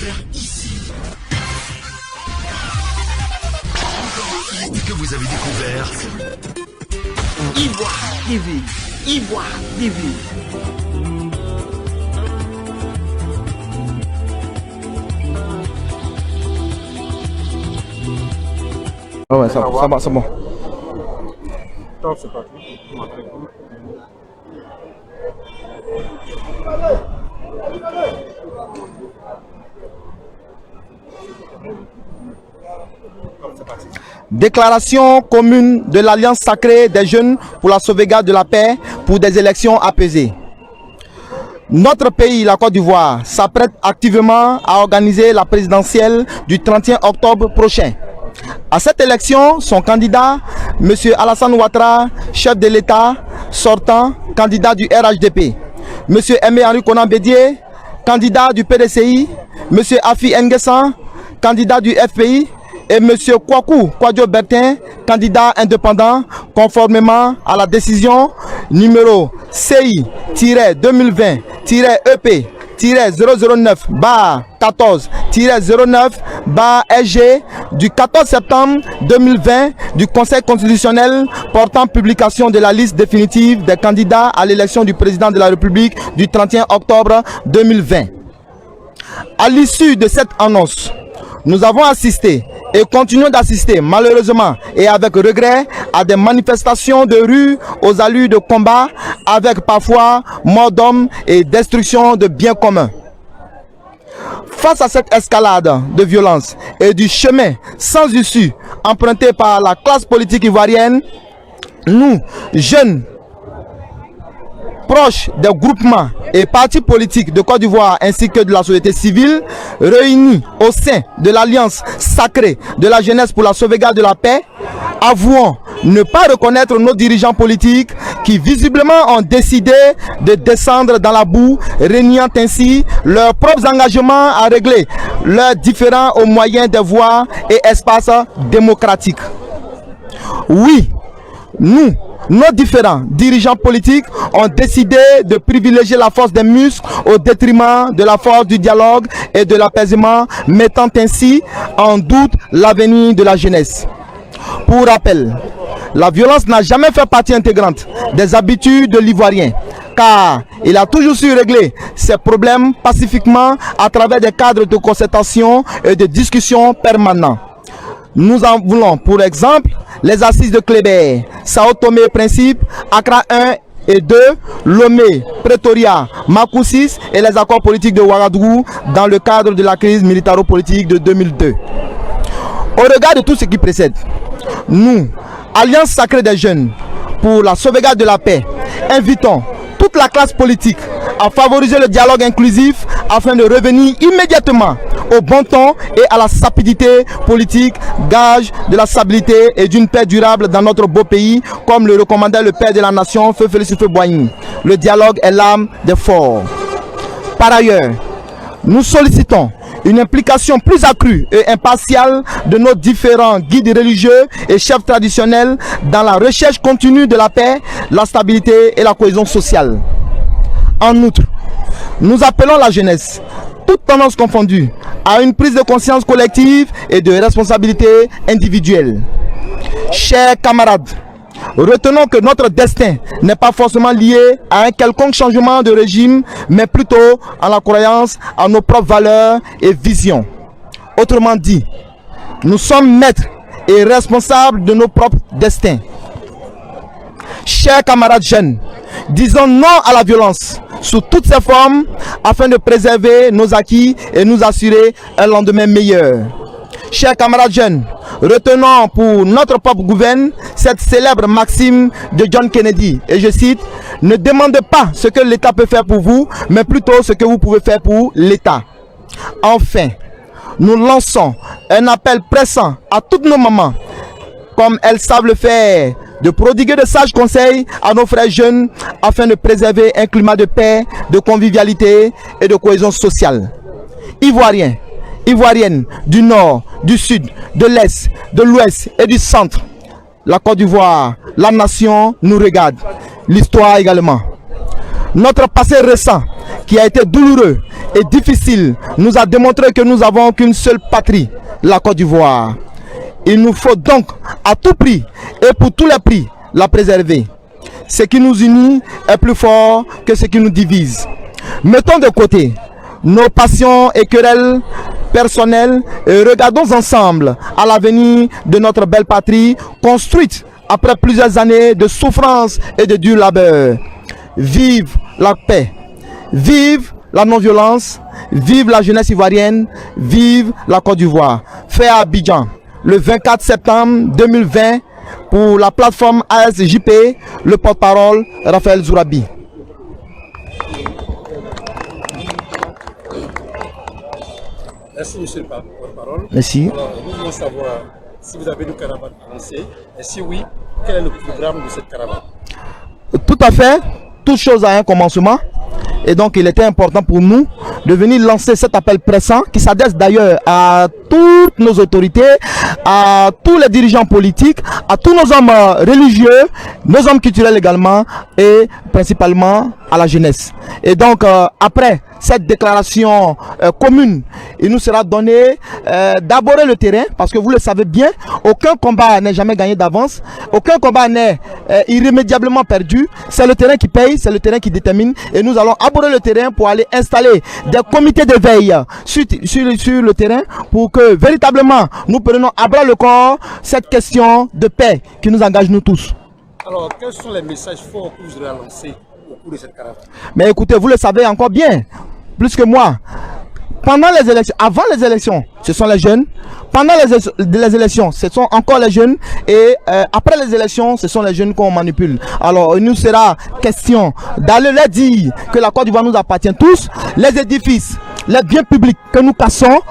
découvert ici. Que vous avez découvert Ivoire TV. Ivoire TV. Ah ouais, ça va, c'est bon. Top, c'est parti. Déclaration commune de l'Alliance sacrée des jeunes pour la sauvegarde de la paix pour des élections apaisées. Notre pays, la Côte d'Ivoire, s'apprête activement à organiser la présidentielle du 31 octobre prochain. À cette élection, son candidat, M. Alassane Ouattara, chef de l'État sortant, candidat du RHDP, M. Aimé Henri Konan Bédié, candidat du PDCI, M. Afi N'Guessan, candidat du FPI, et M. Kwaku Kwadjo Bertin, candidat indépendant, conformément à la décision numéro CI-EP-009-14-SG du 14 septembre 2020 du Conseil constitutionnel portant publication de la liste définitive des candidats à l'élection du président de la République du 31 octobre 2020. À l'issue de cette annonce, nous avons assisté et continuons d'assister malheureusement et avec regret à des manifestations de rue aux allures de combat avec parfois mort d'hommes et destruction de biens communs. Face à cette escalade de violence et du chemin sans issue emprunté par la classe politique ivoirienne, nous, jeunes, proches des groupements et partis politiques de Côte d'Ivoire ainsi que de la société civile réunis au sein de l'Alliance sacrée de la jeunesse pour la sauvegarde de la paix, avouons ne pas reconnaître nos dirigeants politiques qui visiblement ont décidé de descendre dans la boue, reniant ainsi leurs propres engagements à régler leurs différends au moyen des voies et espaces démocratiques. Oui, nos différents dirigeants politiques ont décidé de privilégier la force des muscles au détriment de la force du dialogue et de l'apaisement, mettant ainsi en doute l'avenir de la jeunesse. Pour rappel, la violence n'a jamais fait partie intégrante des habitudes de l'Ivoirien, car il a toujours su régler ses problèmes pacifiquement à travers des cadres de concertation et de discussion permanents. Nous en voulons pour exemple les assises de Kléber, Sao Tomé Principe, Accra 1 et 2, Lomé, Pretoria, Makou 6 et les accords politiques de Ouagadougou dans le cadre de la crise militaro-politique de 2002. Au regard de tout ce qui précède, nous, Alliance sacrée des jeunes pour la sauvegarde de la paix, invitons toute la classe politique à favoriser le dialogue inclusif afin de revenir immédiatement au bon ton et à la sapidité politique, gage de la stabilité et d'une paix durable dans notre beau pays, comme le recommandait le père de la nation, Feu Félix Houphouët-Boigny. Le dialogue est l'âme des forts. Par ailleurs, nous sollicitons une implication plus accrue et impartiale de nos différents guides religieux et chefs traditionnels dans la recherche continue de la paix, la stabilité et la cohésion sociale. En outre, nous appelons la jeunesse, toutes tendances confondues, à une prise de conscience collective et de responsabilité individuelle. Chers camarades, retenons que notre destin n'est pas forcément lié à un quelconque changement de régime, mais plutôt à la croyance à nos propres valeurs et visions. Autrement dit, nous sommes maîtres et responsables de nos propres destins. Chers camarades jeunes, disons non à la violence sous toutes ses formes afin de préserver nos acquis et nous assurer un lendemain meilleur. Chers camarades jeunes, retenons pour notre propre gouverne cette célèbre maxime de John Kennedy, et je cite: ne demandez pas ce que l'État peut faire pour vous, mais plutôt ce que vous pouvez faire pour l'État. Enfin, nous lançons un appel pressant à toutes nos mamans, comme elles savent le faire, de prodiguer de sages conseils à nos frères jeunes afin de préserver un climat de paix, de convivialité et de cohésion sociale. Ivoiriens, Ivoiriennes du Nord, du Sud, de l'Est, de l'Ouest et du Centre, la Côte d'Ivoire, la nation nous regarde, l'histoire également. Notre passé récent, qui a été douloureux et difficile, nous a démontré que nous n'avons qu'une seule patrie, la Côte d'Ivoire. Il nous faut donc à tout prix et pour tous les prix la préserver. Ce qui nous unit est plus fort que ce qui nous divise. Mettons de côté nos passions et querelles personnelles et regardons ensemble à l'avenir de notre belle patrie construite après plusieurs années de souffrance et de dur labeur. Vive la paix, vive la non-violence, vive la jeunesse ivoirienne, vive la Côte d'Ivoire. Fait à Abidjan le 24 septembre 2020 pour la plateforme ASJP, le porte-parole Raphaël Zourabi. Merci, monsieur le porte-parole. Merci. Alors, nous voulons savoir si vous avez une caravane lancée et si oui, quel est le programme de cette caravane? Tout à fait. Toute chose a un commencement. Et donc, il était important pour nous de venir lancer cet appel pressant qui s'adresse d'ailleurs à toutes nos autorités, à tous les dirigeants politiques, à tous nos hommes religieux, nos hommes culturels également et principalement à la jeunesse. Et donc, après cette déclaration commune, il nous sera donné d'aborder le terrain parce que vous le savez bien, aucun combat n'est jamais gagné d'avance, aucun combat n'est irrémédiablement perdu. C'est le terrain qui paye, c'est le terrain qui détermine et nous allons aborder le terrain pour aller installer des comités de veille sur le terrain pour que véritablement nous prenions à bras le corps cette question de paix qui nous engage nous tous. Alors, quels sont les messages forts que vous allez lancer au cours de cette caravane? Mais écoutez, vous le savez encore bien, plus que moi. Pendant les élections, avant les élections, ce sont les jeunes. Pendant les élections, ce sont encore les jeunes. Et après les élections, ce sont les jeunes qu'on manipule. Alors, il nous sera question d'aller leur dire que la Côte d'Ivoire nous appartient tous. Les édifices, les biens publics que nous cassons,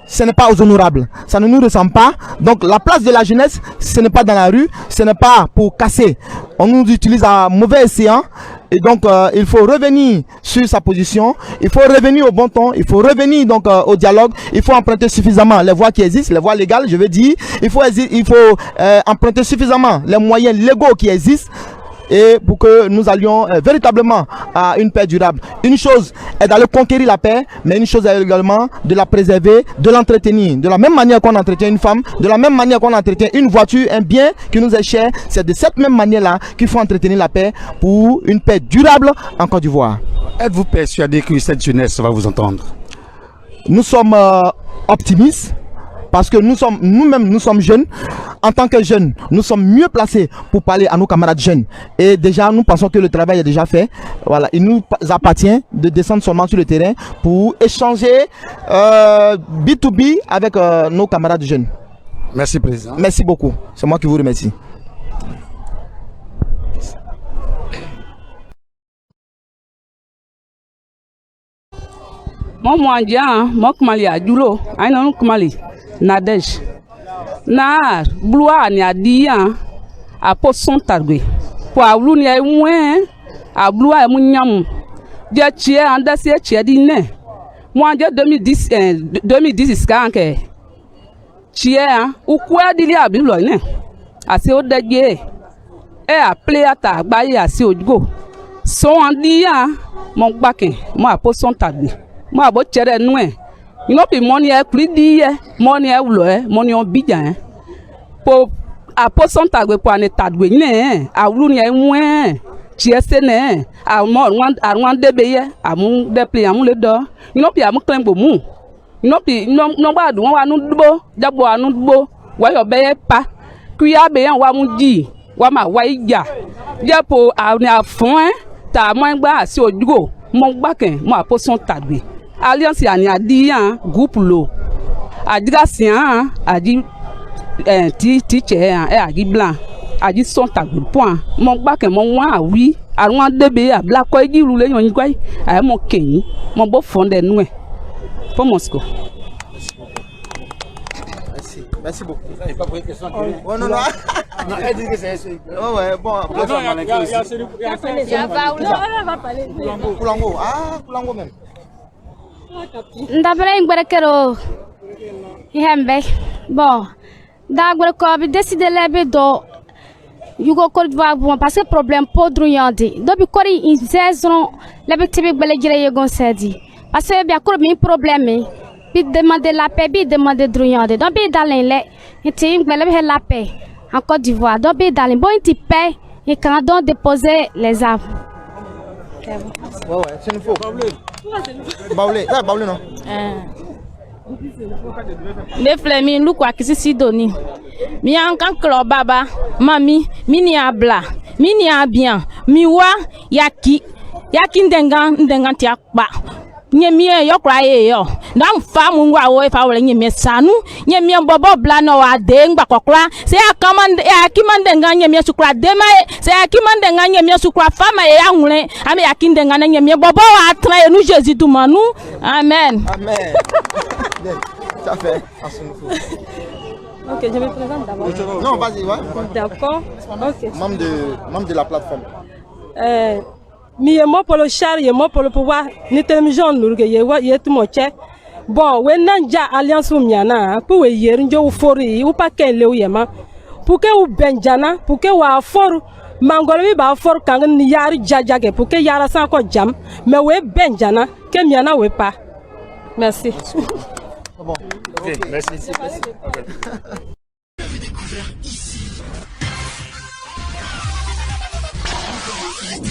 ce n'est pas aux honorables, ça ne nous ressemble pas. Donc la place de la jeunesse, ce n'est pas dans la rue, ce n'est pas pour casser. On nous utilise à mauvais escient. Et donc il faut revenir sur sa position, il faut revenir au bon ton, il faut revenir donc au dialogue, il faut emprunter suffisamment les voies qui existent, les voies légales je veux dire, il faut emprunter suffisamment les moyens légaux qui existent. Et pour que nous allions véritablement à une paix durable. Une chose est d'aller conquérir la paix, mais une chose est également de la préserver, de l'entretenir. De la même manière qu'on entretient une femme, de la même manière qu'on entretient une voiture, un bien qui nous est cher, c'est de cette même manière-là qu'il faut entretenir la paix pour une paix durable en Côte d'Ivoire. Êtes-vous persuadé que cette jeunesse va vous entendre? Nous sommes optimistes. Parce que nous-mêmes, nous sommes jeunes. En tant que jeunes, nous sommes mieux placés pour parler à nos camarades jeunes. Et déjà, nous pensons que le travail est déjà fait. Voilà, il nous appartient de descendre seulement sur le terrain pour échanger B2B avec nos camarades jeunes. Merci, Président. Merci beaucoup. C'est moi qui vous remercie. Moi, Nadej na blua ni adia a poson targwe po awlu ni enwe a blua e munyam dia tie anda se tie di ne mo anje 2010 ska anke tie a uku adili abi lo ne ase o deje e a play ata agbaye ase ojugo so andia mo gbake mo a poson targwe mo abo chere nu e. You know, money e kridi money e ulo money on bijan po a poson tagwe po ane tadwe ne a ulu ni enwe chiese ne a mo rwan debe ye amu de play amu le do you know amu klembo mu you know no ba du wa nu dubo jabo anu dubo wa yo be pa kuya be yan wa mu ji wa ma wa ija japo a ni afun ta mo gba si ojugo mo gba ken mo a poson tagwe Alliance yani adiyan groupe lo adigasian adi teacher adi blanc adi son tagbe point mo gba ke mo wa wi arun debe abla ko igi rule yan gwai ay mo keyin mo bo fonde nu e for Moscow. Merci beaucoup. Ça n'est pas pour une question. Oh non, non. Non, elle dit que c'est ça. Oh ouais, bon. Koulango. Ah, Koulango même. D'après une guerre Hembe. Bon, d'agré ko bi décider lebe do Yugo Côte d'Ivoire bon parce que problème pour druyandi. Depuis quoi ils saison la petite belégire yegon sedi. Parce que bien quoi mi problème. Puis demander la paix, puis demander druyandi. Donc bien dans les ils veulent la paix en Côte d'Ivoire. Donc bien dans les bon ils paix et quand on déposer les arbres. Ouais, c'est une faux. Baoulé, là, baoulé non. Ne flemi lu kwa kisi sidoni. Mi ankan klo baba, mami, mini abla, mini abian, miwa yaki ndengan ti akpa. Nyemie yo kra ye yo. Dan famu ngwa wo fa wole nyemie sanu, nyemie bobo bla no ade ngba kokra. Se akamande akimandenga nyemie sukra dema, se akimandenga nyemie sukra fama ye anwule, ame yakindenga nyemie bobo wa atra enu Jésus du manu. Amen. Amen. Ça fait. Ok, je me présente d'abord. Non, vas-y, ouais. D'accord. Ok. Membre de la plateforme. Mi est mort pour le char, il est mort pour le pouvoir. Ni télévision nous il est tout moche. Bon, when nanja alliance ou miana, pour hier njo fori ou pas qu'elle le yema. Pour que ou benjana, pour que ou a for mangolobi ba for kang ni yari jajage, pour que yara sans quoi jam, mais ouais benjana, que miana ouais pas. Merci. Bon. Ok, merci.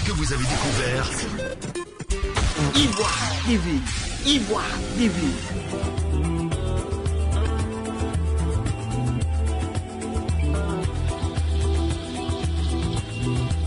Que vous avez découvert Ivoire TV. Ivoire TV.